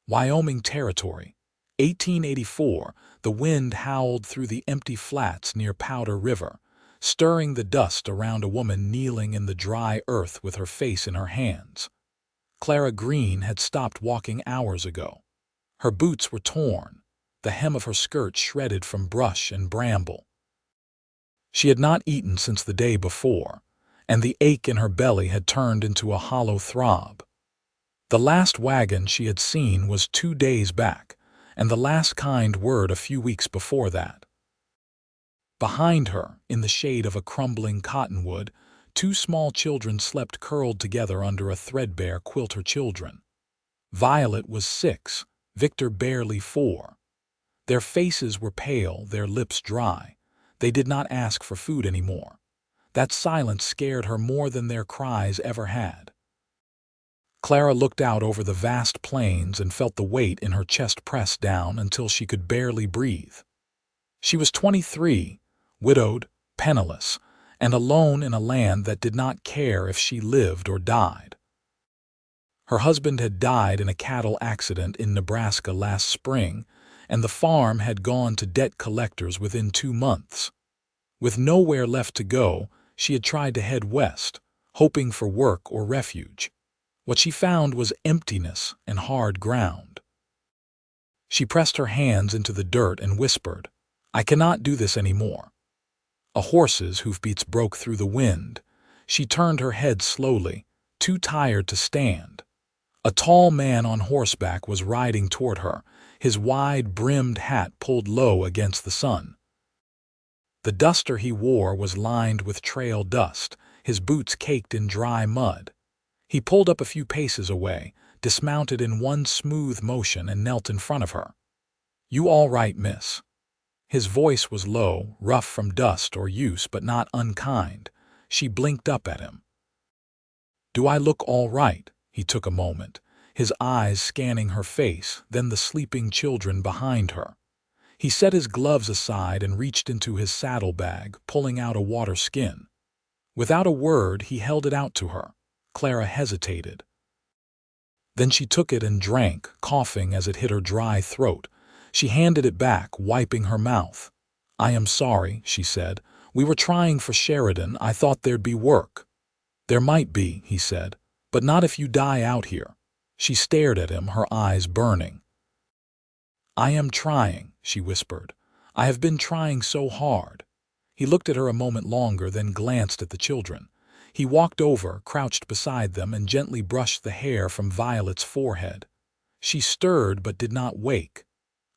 Wyoming Territory, 1884. The wind howled through the empty flats near Powder River, stirring the dust around a woman kneeling in the dry earth with her face in her hands. Clara Green had stopped walking hours ago. Her boots were torn, the hem of her skirt shredded from brush and bramble. She had not eaten since the day before, and the ache in her belly had turned into a hollow throb. The last wagon she had seen was 2 days back, and the last kind word a few weeks before that. Behind her, in the shade of a crumbling cottonwood, 2 small children slept curled together under a threadbare quilt. Her children. Violet was 6, Victor barely 4. Their faces were pale, their lips dry. They did not ask for food anymore. That silence scared her more than their cries ever had. Clara looked out over the vast plains and felt the weight in her chest press down until she could barely breathe. She was 23, widowed, penniless, and alone in a land that did not care if she lived or died. Her husband had died in a cattle accident in Nebraska last spring, and the farm had gone to debt collectors within 2 months. With nowhere left to go, she had tried to head west, hoping for work or refuge. What she found was emptiness and hard ground. She pressed her hands into the dirt and whispered, "I cannot do this anymore." A horse's hoofbeats broke through the wind. She turned her head slowly, too tired to stand. A tall man on horseback was riding toward her, his wide-brimmed hat pulled low against the sun. The duster he wore was lined with trail dust, his boots caked in dry mud. He pulled up a few paces away, dismounted in one smooth motion, and knelt in front of her. "You all right, miss?" His voice was low, rough from dust or use, but not unkind. She blinked up at him. "Do I look all right?" He took a moment, his eyes scanning her face, then the sleeping children behind her. He set his gloves aside and reached into his saddlebag, pulling out a water skin. Without a word, he held it out to her. Clara hesitated. Then she took it and drank, coughing as it hit her dry throat. She handed it back, wiping her mouth. "I am sorry," she said. "We were trying for Sheridan. I thought there'd be work." "There might be," he said, "but not if you die out here." She stared at him, her eyes burning. "I am trying," she whispered. "I have been trying so hard." He looked at her a moment longer, then glanced at the children. He walked over, crouched beside them, and gently brushed the hair from Violet's forehead. She stirred but did not wake.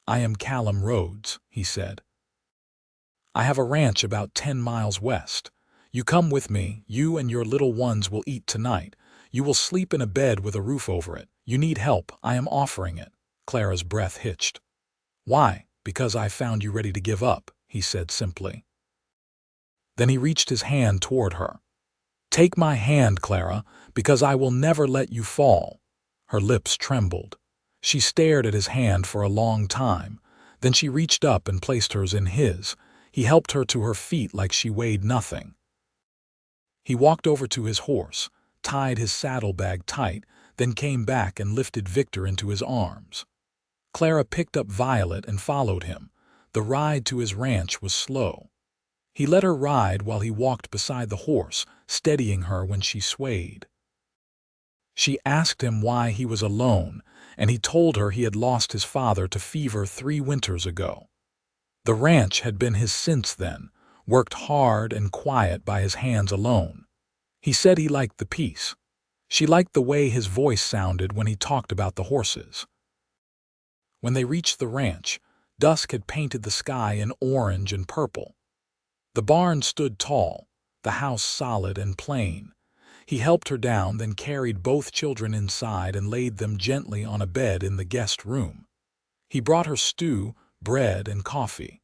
"I am Callum Rhodes," he said. "I have a ranch about 10 miles west. You come with me. You and your little ones will eat tonight. You will sleep in a bed with a roof over it. You need help. I am offering it." Clara's breath hitched. "Why?" "Because I found you ready to give up," he said simply. Then he reached his hand toward her. "Take my hand, Clara, because I will never let you fall." Her lips trembled. She stared at his hand for a long time. Then she reached up and placed hers in his. He helped her to her feet like she weighed nothing. He walked over to his horse, tied his saddlebag tight, then came back and lifted Victor into his arms. Clara picked up Violet and followed him. The ride to his ranch was slow. He let her ride while he walked beside the horse, steadying her when she swayed. She asked him why he was alone, and he told her he had lost his father to fever 3 winters ago. The ranch had been his since then, worked hard and quiet by his hands alone. He said he liked the peace. She liked the way his voice sounded when he talked about the horses. When they reached the ranch, dusk had painted the sky in orange and purple. The barn stood tall, the house solid and plain. He helped her down, then carried both children inside and laid them gently on a bed in the guest room. He brought her stew, bread, and coffee.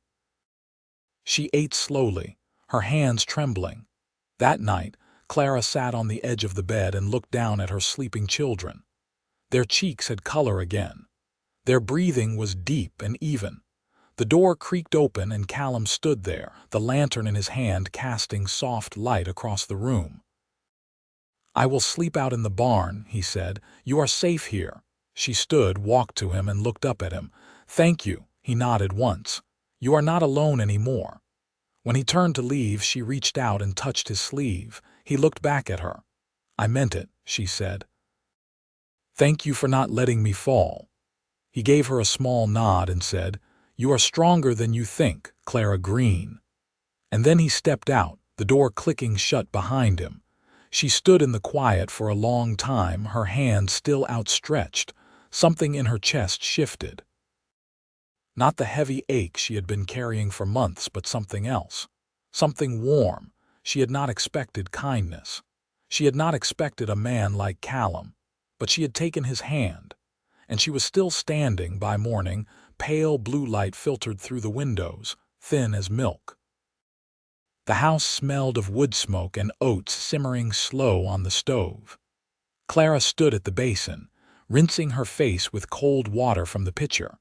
She ate slowly, her hands trembling. That night, Clara sat on the edge of the bed and looked down at her sleeping children. Their cheeks had color again. Their breathing was deep and even. The door creaked open and Callum stood there, the lantern in his hand casting soft light across the room. "I will sleep out in the barn," he said. "You are safe here." She stood, walked to him, and looked up at him. "Thank you," he nodded once. "You are not alone anymore." When he turned to leave, she reached out and touched his sleeve. He looked back at her. "I meant it," she said. "Thank you for not letting me fall." He gave her a small nod and said, "You are stronger than you think, Clara Green." And then he stepped out, the door clicking shut behind him. She stood in the quiet for a long time, her hand still outstretched. Something in her chest shifted. Not the heavy ache she had been carrying for months, but something else. Something warm. She had not expected kindness. She had not expected a man like Callum. But she had taken his hand. And she was still standing by morning. Pale blue light filtered through the windows, thin as milk. The house smelled of wood smoke and oats simmering slow on the stove. Clara stood at the basin, rinsing her face with cold water from the pitcher.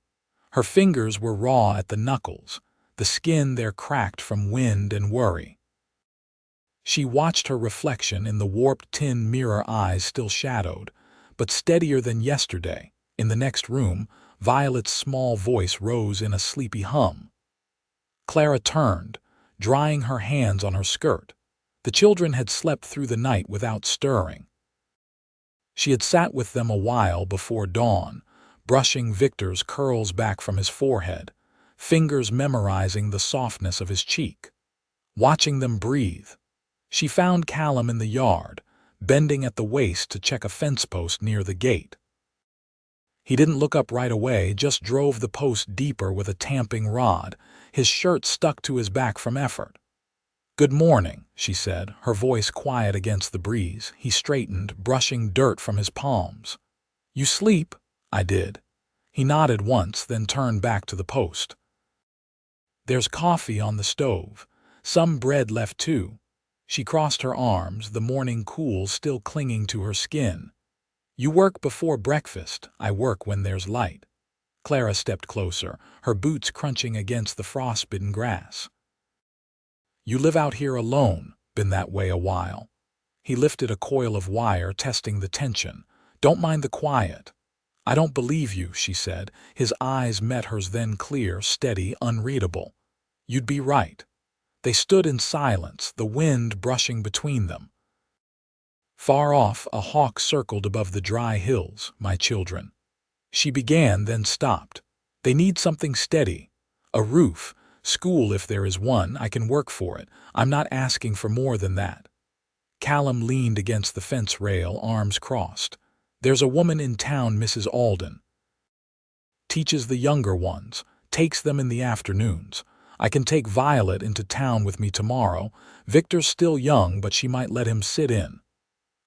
Her fingers were raw at the knuckles, the skin there cracked from wind and worry. She watched her reflection in the warped tin mirror, eyes still shadowed, but steadier than yesterday. In the next room, Violet's small voice rose in a sleepy hum. Clara turned, drying her hands on her skirt. The children had slept through the night without stirring. She had sat with them a while before dawn, brushing Victor's curls back from his forehead, fingers memorizing the softness of his cheek, watching them breathe. She found Callum in the yard, bending at the waist to check a fence post near the gate. He didn't look up right away, just drove the post deeper with a tamping rod. His shirt stuck to his back from effort. "Good morning," she said, her voice quiet against the breeze. He straightened, brushing dirt from his palms. "You sleep?" "I did." He nodded once, then turned back to the post. "There's coffee on the stove. Some bread left too." She crossed her arms, the morning cool still clinging to her skin. "You work before breakfast. I work when there's light." Clara stepped closer, her boots crunching against the frostbitten grass. "You live out here alone, been that way a while." He lifted a coil of wire, testing the tension. "Don't mind the quiet." "I don't believe you," she said. His eyes met hers, then clear, steady, unreadable. "You'd be right." They stood in silence, the wind brushing between them. Far off, a hawk circled above the dry hills. "My children," she began, then stopped. "They need something steady. A roof, school if there is one. I can work for it. I'm not asking for more than that." Callum leaned against the fence rail, arms crossed. "There's a woman in town, Mrs. Alden. Teaches the younger ones, takes them in the afternoons. I can take Violet into town with me tomorrow. Victor's still young, but she might let him sit in."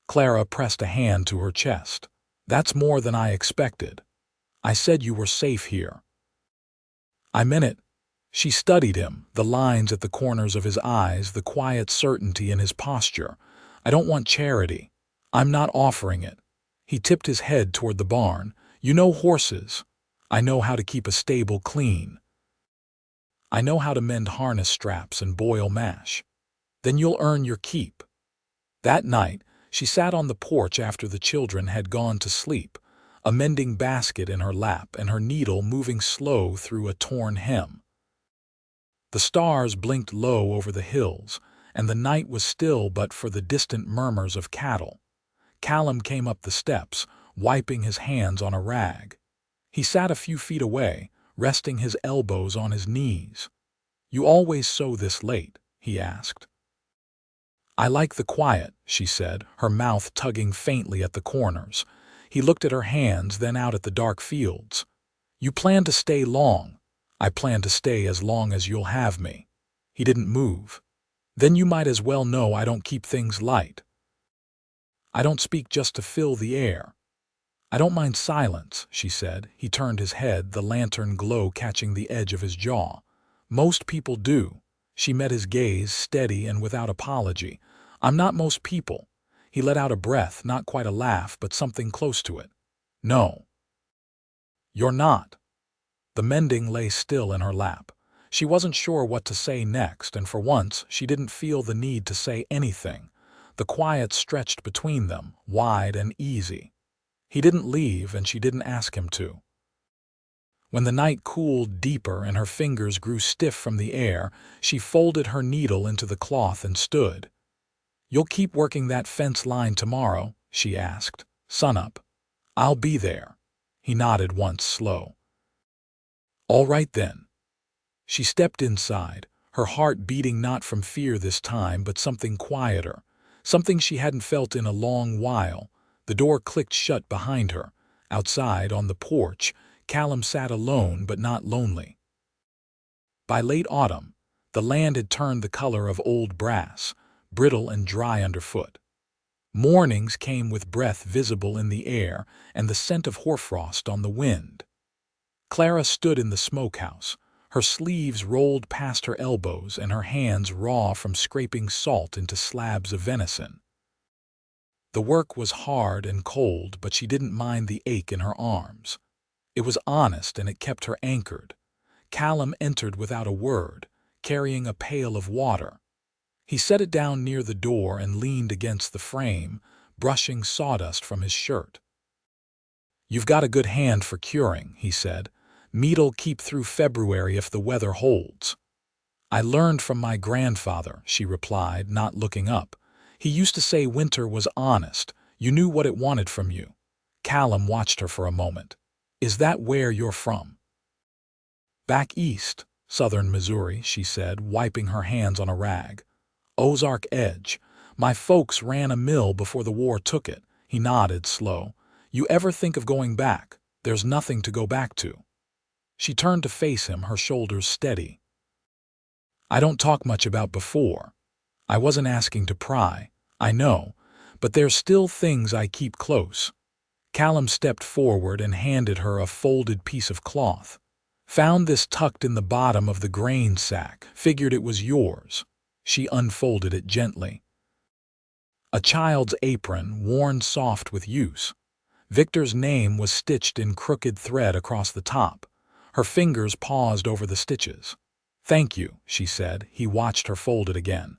Clara pressed a hand to her chest. "That's more than I expected. I said you were safe here." "I meant it." She studied him, the lines at the corners of his eyes, the quiet certainty in his posture. "I don't want charity. I'm not offering it." He tipped his head toward the barn. "You know horses. I know how to keep a stable clean. I know how to mend harness straps and boil mash. Then you'll earn your keep." That night, she sat on the porch after the children had gone to sleep, a mending basket in her lap and her needle moving slow through a torn hem. The stars blinked low over the hills, and the night was still but for the distant murmurs of cattle. Callum came up the steps, wiping his hands on a rag. He sat a few feet away, resting his elbows on his knees. "You always sew this late?" he asked. "I like the quiet," she said, her mouth tugging faintly at the corners. He looked at her hands, then out at the dark fields. "You plan to stay long?" "I plan to stay as long as you'll have me." He didn't move. "Then you might as well know I don't keep things light. I don't speak just to fill the air." "I don't mind silence," she said. He turned his head, the lantern glow catching the edge of his jaw. "Most people do." She met his gaze, steady and without apology. "I'm not most people." He let out a breath, not quite a laugh, but something close to it. "No. You're not." The mending lay still in her lap. She wasn't sure what to say next, and for once she didn't feel the need to say anything. The quiet stretched between them, wide and easy. He didn't leave, and she didn't ask him to. When the night cooled deeper and her fingers grew stiff from the air, she folded her needle into the cloth and stood. "You'll keep working that fence line tomorrow?" she asked. "Sunup." "I'll be there." He nodded once, slow. "All right then." She stepped inside, her heart beating not from fear this time, but something quieter, something she hadn't felt in a long while. The door clicked shut behind her. Outside, on the porch, Callum sat alone but not lonely. By late autumn, the land had turned the color of old brass, brittle and dry underfoot. Mornings came with breath visible in the air and the scent of hoarfrost on the wind. Clara stood in the smokehouse, her sleeves rolled past her elbows and her hands raw from scraping salt into slabs of venison. The work was hard and cold, but she didn't mind the ache in her arms. It was honest and it kept her anchored. Callum entered without a word, carrying a pail of water. He set it down near the door and leaned against the frame, brushing sawdust from his shirt. "You've got a good hand for curing," he said. "Meat'll keep through February if the weather holds." "I learned from my grandfather," she replied, not looking up. "He used to say winter was honest. You knew what it wanted from you." Callum watched her for a moment. "Is that where you're from?" "Back east, southern Missouri," she said, wiping her hands on a rag. "Ozark Edge. My folks ran a mill before the war took it." He nodded, slow. "You ever think of going back? There's nothing to go back to." She turned to face him, her shoulders steady. "I don't talk much about before. I wasn't asking to pry, I know, but there's still things I keep close." Callum stepped forward and handed her a folded piece of cloth. "Found this tucked in the bottom of the grain sack. Figured it was yours." She unfolded it gently. A child's apron, worn soft with use. Victor's name was stitched in crooked thread across the top. Her fingers paused over the stitches. "Thank you," she said. He watched her fold it again.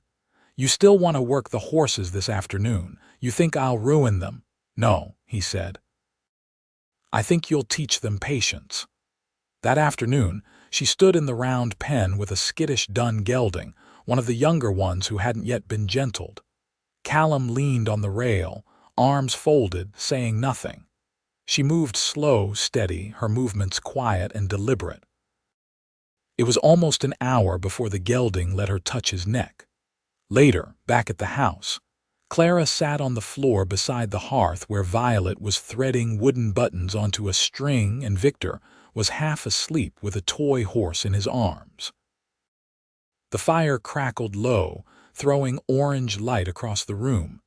"You still want to work the horses this afternoon? You think I'll ruin them?" "No," he said. "I think you'll teach them patience." That afternoon, she stood in the round pen with a skittish dun gelding, one of the younger ones who hadn't yet been gentled. Callum leaned on the rail, arms folded, saying nothing. She moved slow, steady, her movements quiet and deliberate. It was almost an hour before the gelding let her touch his neck. Later, back at the house, Clara sat on the floor beside the hearth where Violet was threading wooden buttons onto a string and Victor was half asleep with a toy horse in his arms. The fire crackled low, throwing orange light across the room.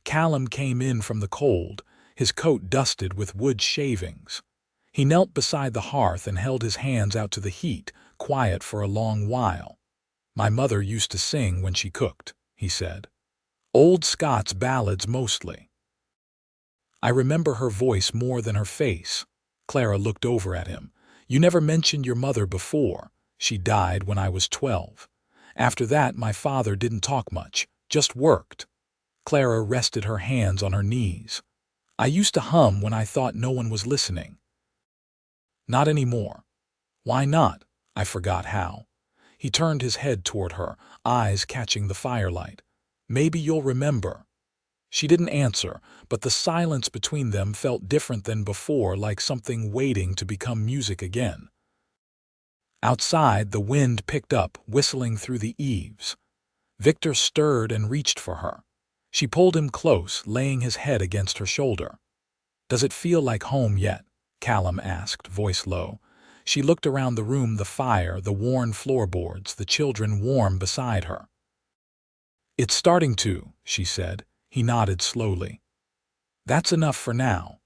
Callum came in from the cold, his coat dusted with wood shavings. He knelt beside the hearth and held his hands out to the heat, quiet for a long while. "My mother used to sing when she cooked," he said. "Old Scots ballads mostly. I remember her voice more than her face." Clara looked over at him. "You never mentioned your mother before. She died when I was 12. After that, my father didn't talk much, just worked." Clara rested her hands on her knees. "I used to hum when I thought no one was listening." "Not anymore." "Why not?" "I forgot how." He turned his head toward her, eyes catching the firelight. "Maybe you'll remember." She didn't answer, but the silence between them felt different than before, like something waiting to become music again. Outside, the wind picked up, whistling through the eaves. Victor stirred and reached for her. She pulled him close, laying his head against her shoulder. "Does it feel like home yet?" Callum asked, voice low. She looked around the room, the fire, the worn floorboards, the children warm beside her. "It's starting to," she said. He nodded slowly. "That's enough for now."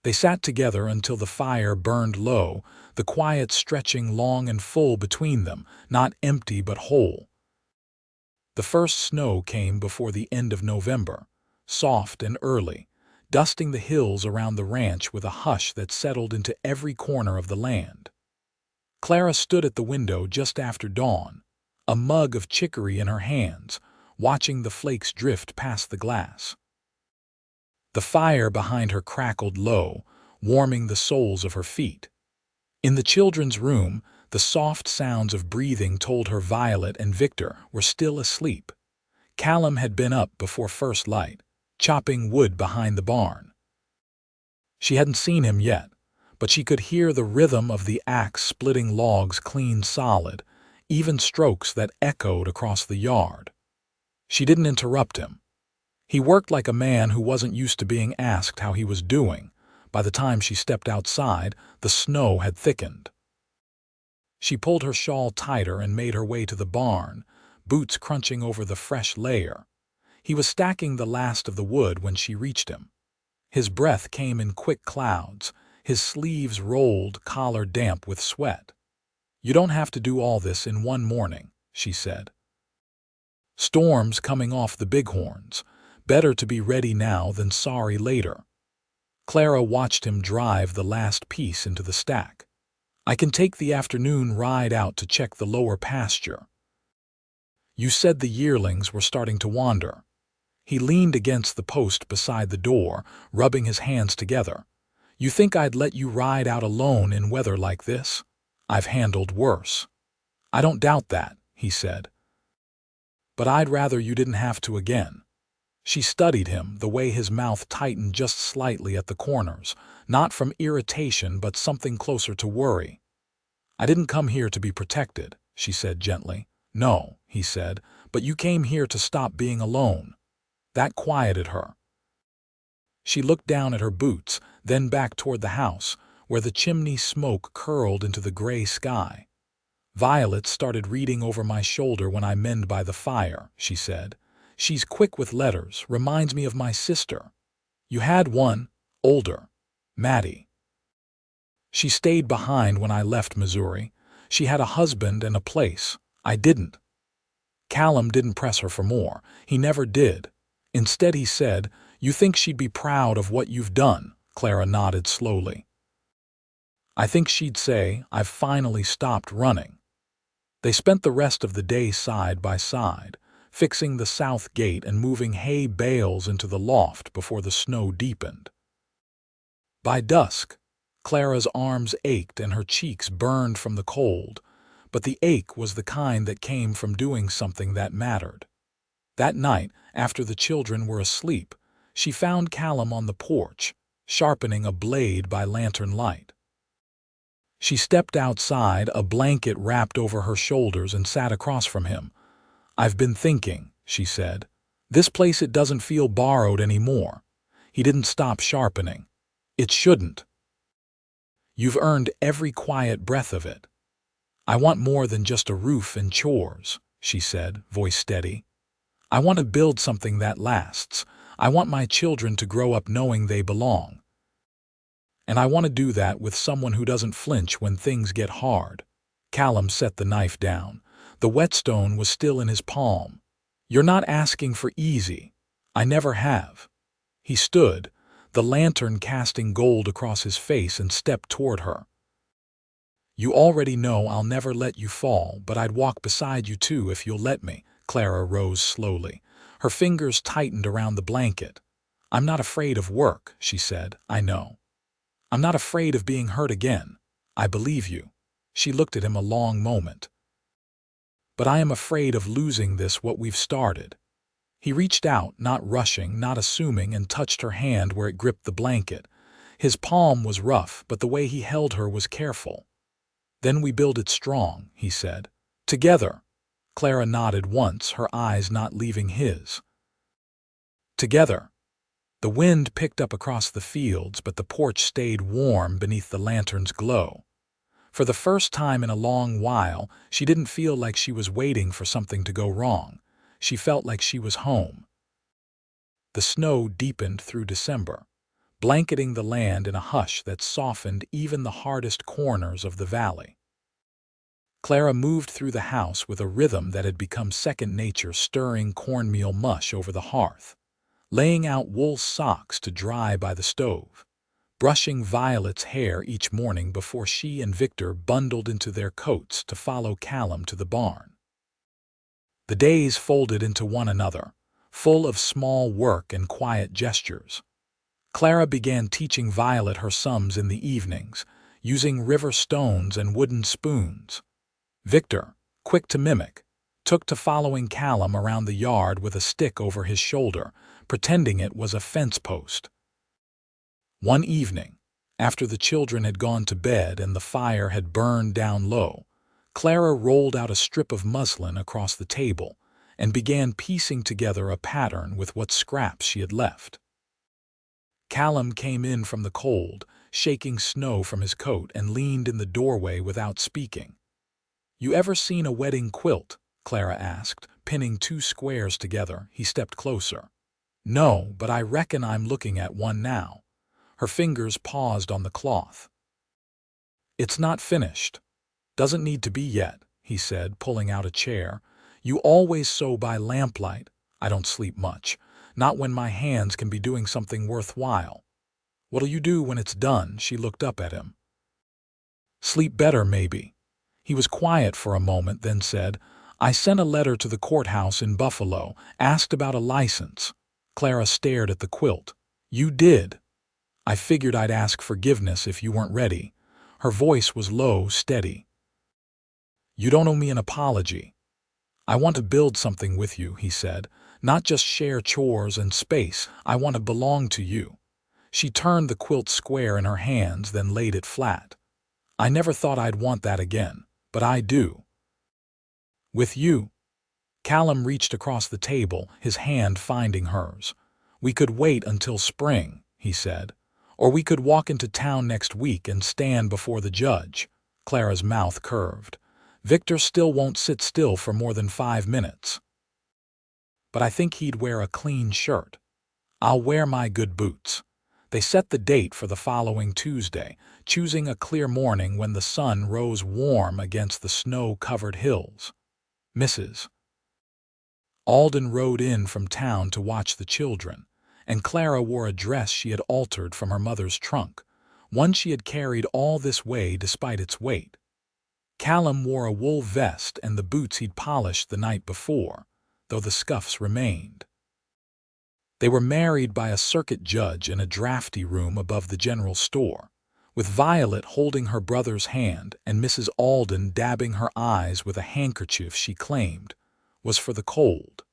They sat together until the fire burned low, the quiet stretching long and full between them, not empty but whole. The first snow came before the end of November, soft and early, dusting the hills around the ranch with a hush that settled into every corner of the land. Clara stood at the window just after dawn, a mug of chicory in her hands, watching the flakes drift past the glass. The fire behind her crackled low, warming the soles of her feet. In the children's room, the soft sounds of breathing told her Violet and Victor were still asleep. Callum had been up before first light, chopping wood behind the barn. She hadn't seen him yet, but she could hear the rhythm of the axe splitting logs clean solid, even strokes that echoed across the yard. She didn't interrupt him. He worked like a man who wasn't used to being asked how he was doing. By the time she stepped outside, the snow had thickened. She pulled her shawl tighter and made her way to the barn, boots crunching over the fresh layer. He was stacking the last of the wood when she reached him. His breath came in quick clouds, his sleeves rolled, collar damp with sweat. "You don't have to do all this in one morning," she said. "Storms coming off the bighorns. Better to be ready now than sorry later." Clara watched him drive the last piece into the stack. "I can take the afternoon ride out to check the lower pasture." "You said the yearlings were starting to wander." He leaned against the post beside the door, rubbing his hands together. "You think I'd let you ride out alone in weather like this? I've handled worse." "I don't doubt that," he said. "But I'd rather you didn't have to again." She studied him, the way his mouth tightened just slightly at the corners, not from irritation but something closer to worry. "I didn't come here to be protected," she said gently. "No," he said, "but you came here to stop being alone." That quieted her. She looked down at her boots, then back toward the house, where the chimney smoke curled into the gray sky. "Violet started reading over my shoulder when I mend by the fire," she said. "She's quick with letters, reminds me of my sister. You had one, older, Maddie. She stayed behind when I left Missouri. She had a husband and a place. I didn't." Callum didn't press her for more. He never did. Instead he said, "You think she'd be proud of what you've done?" Clara nodded slowly. "I think she'd say, I've finally stopped running." They spent the rest of the day side by side, fixing the south gate and moving hay bales into the loft before the snow deepened. By dusk, Clara's arms ached and her cheeks burned from the cold, but the ache was the kind that came from doing something that mattered. That night, after the children were asleep, she found Callum on the porch, sharpening a blade by lantern light. She stepped outside, a blanket wrapped over her shoulders, and sat across from him. "I've been thinking," she said. "This place, it doesn't feel borrowed anymore." He didn't stop sharpening. "It shouldn't. You've earned every quiet breath of it." "I want more than just a roof and chores," she said, voice steady. "I want to build something that lasts. I want my children to grow up knowing they belong. And I want to do that with someone who doesn't flinch when things get hard." Callum set the knife down. The whetstone was still in his palm. "You're not asking for easy. I never have." He stood, the lantern casting gold across his face, and stepped toward her. "You already know I'll never let you fall, but I'd walk beside you too if you'll let me." Clara rose slowly. Her fingers tightened around the blanket. "I'm not afraid of work," she said. "I know. I'm not afraid of being hurt again. I believe you." She looked at him a long moment. "But I am afraid of losing this, what we've started." He reached out, not rushing, not assuming, and touched her hand where it gripped the blanket. His palm was rough, but the way he held her was careful. "Then we build it strong," he said. "Together." Clara nodded once, her eyes not leaving his. "Together." The wind picked up across the fields, but the porch stayed warm beneath the lantern's glow. For the first time in a long while, she didn't feel like she was waiting for something to go wrong. She felt like she was home. The snow deepened through December, blanketing the land in a hush that softened even the hardest corners of the valley. Clara moved through the house with a rhythm that had become second nature, stirring cornmeal mush over the hearth, laying out wool socks to dry by the stove, brushing Violet's hair each morning before she and Victor bundled into their coats to follow Callum to the barn. The days folded into one another, full of small work and quiet gestures. Clara began teaching Violet her sums in the evenings, using river stones and wooden spoons. Victor, quick to mimic, took to following Callum around the yard with a stick over his shoulder, pretending it was a fence post. One evening, after the children had gone to bed and the fire had burned down low, Clara rolled out a strip of muslin across the table and began piecing together a pattern with what scraps she had left. Callum came in from the cold, shaking snow from his coat, and leaned in the doorway without speaking. "You ever seen a wedding quilt?" Clara asked, pinning two squares together. He stepped closer. "No, but I reckon I'm looking at one now." Her fingers paused on the cloth. "It's not finished. Doesn't need to be yet," he said, pulling out a chair. "You always sew by lamplight. I don't sleep much. Not when my hands can be doing something worthwhile." "What'll you do when it's done?" She looked up at him. "Sleep better, maybe." He was quiet for a moment, then said, "I sent a letter to the courthouse in Buffalo, asked about a license." Clara stared at the quilt. "You did?" "I figured I'd ask forgiveness if you weren't ready." Her voice was low, steady. "You don't owe me an apology. I want to build something with you," he said. "Not just share chores and space. I want to belong to you." She turned the quilt square in her hands, then laid it flat. "I never thought I'd want that again, but I do. With you." Callum reached across the table, his hand finding hers. "We could wait until spring," he said. "Or we could walk into town next week and stand before the judge." Clara's mouth curved. "Victor still won't sit still for more than 5 minutes. But I think he'd wear a clean shirt. I'll wear my good boots." They set the date for the following Tuesday, choosing a clear morning when the sun rose warm against the snow-covered hills. Mrs. Alden rode in from town to watch the children, and Clara wore a dress she had altered from her mother's trunk, one she had carried all this way despite its weight. Callum wore a wool vest and the boots he'd polished the night before, though the scuffs remained. They were married by a circuit judge in a drafty room above the general store, with Violet holding her brother's hand and Mrs. Alden dabbing her eyes with a handkerchief she claimed was for the cold.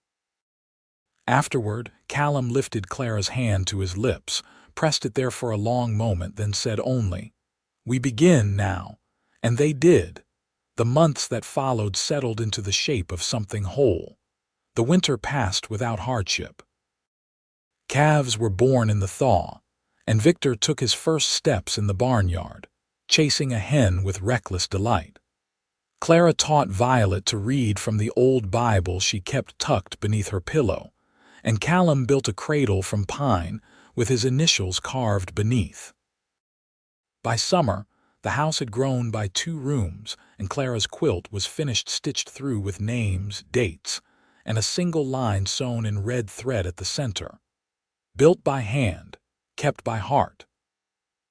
Afterward, Callum lifted Clara's hand to his lips, pressed it there for a long moment, then said only, "We begin now." And they did. The months that followed settled into the shape of something whole. The winter passed without hardship. Calves were born in the thaw, and Victor took his first steps in the barnyard, chasing a hen with reckless delight. Clara taught Violet to read from the old Bible she kept tucked beneath her pillow, and Callum built a cradle from pine with his initials carved beneath. By summer, the house had grown by 2 rooms, and Clara's quilt was finished, stitched through with names, dates, and a single line sewn in red thread at the center. Built by hand, kept by heart.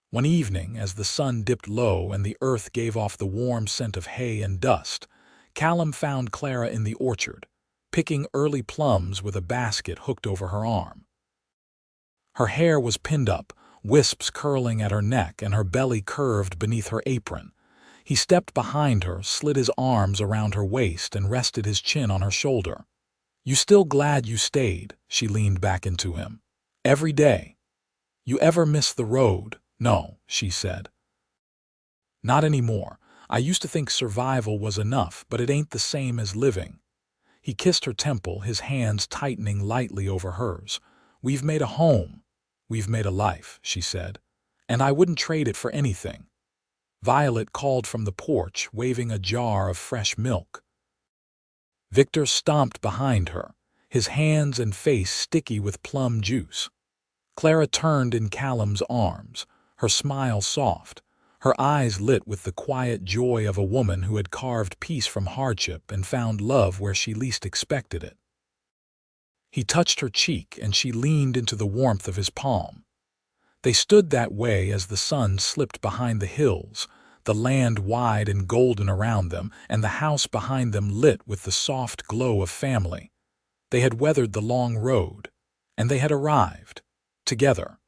One evening, as the sun dipped low and the earth gave off the warm scent of hay and dust, Callum found Clara in the orchard, picking early plums with a basket hooked over her arm. Her hair was pinned up, wisps curling at her neck, and her belly curved beneath her apron. He stepped behind her, slid his arms around her waist, and rested his chin on her shoulder. "You still glad you stayed?" She leaned back into him. "Every day. You ever miss the road?" "No," she said. "Not anymore. I used to think survival was enough, but it ain't the same as living." He kissed her temple, his hands tightening lightly over hers. "We've made a home. We've made a life," she said, "and I wouldn't trade it for anything." Violet called from the porch, waving a jar of fresh milk. Victor stomped behind her, his hands and face sticky with plum juice. Clara turned in Callum's arms, her smile soft, her eyes lit with the quiet joy of a woman who had carved peace from hardship and found love where she least expected it. He touched her cheek, and she leaned into the warmth of his palm. They stood that way as the sun slipped behind the hills, the land wide and golden around them, and the house behind them lit with the soft glow of family. They had weathered the long road, and they had arrived, together.